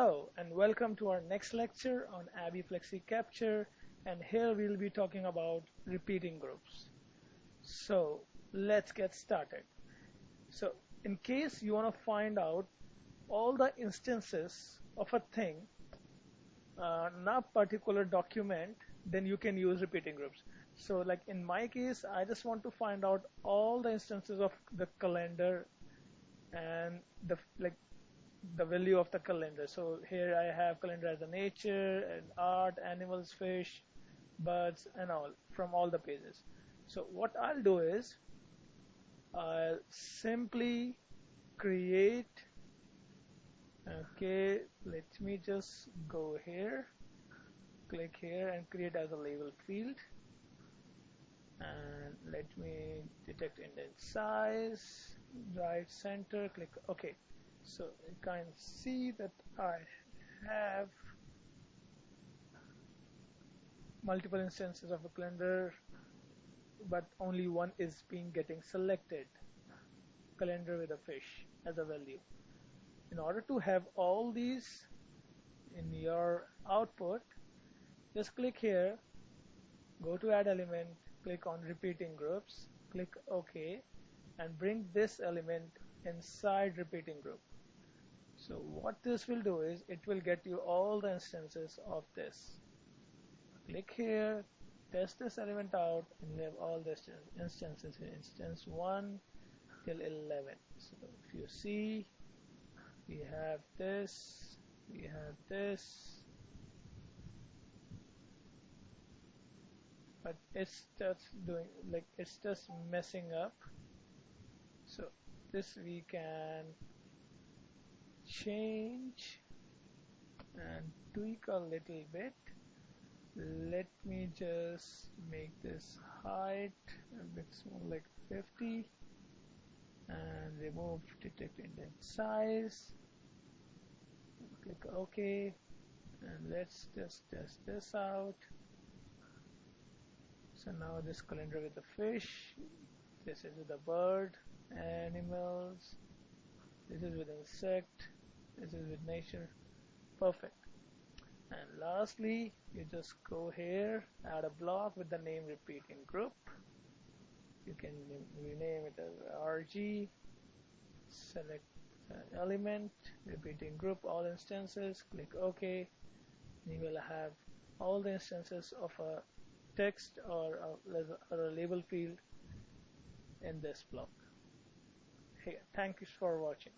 Hello and welcome to our next lecture on ABBYY FlexiCapture, and here we'll be talking about repeating groups. So let's get started. So in case you want to find out all the instances of a thing in a particular document, then you can use repeating groups. So like in my case, I just want to find out all the instances of the calendar and the value of the calendar. So here I have calendar as a nature and art, animals, fish, birds, and all from all the pages. So what I'll do is I'll simply create. Okay, let me just go here, click here, and create as a label field. And let me detect indent size, right center, click OK. So you can see that I have multiple instances of a calendar, but only one is getting selected, calendar with a fish as a value. In order to have all these in your output, just click here, go to add element, click on repeating groups, click OK, and bring this element inside repeating group. So what this will do is it will get you all the instances of this. Click here, test this element out, and you have all the instances here, instance 1 till 11. So if you see, we have this, we have this, but it's just messing up. So this we can change and tweak a little bit. Let me just make this height a bit small, like 50, and remove detect indent size. Click OK, and let's just test this out. So now this calendar with the fish, this is with the bird, animals, this is with insect, this is with nature. Perfect. And lastly, you just go here, add a block with the name repeating group. You can rename it as RG, select element, repeating group, all instances, click OK. You will have all the instances of a text or a label field in this block. Hey, thank you for watching.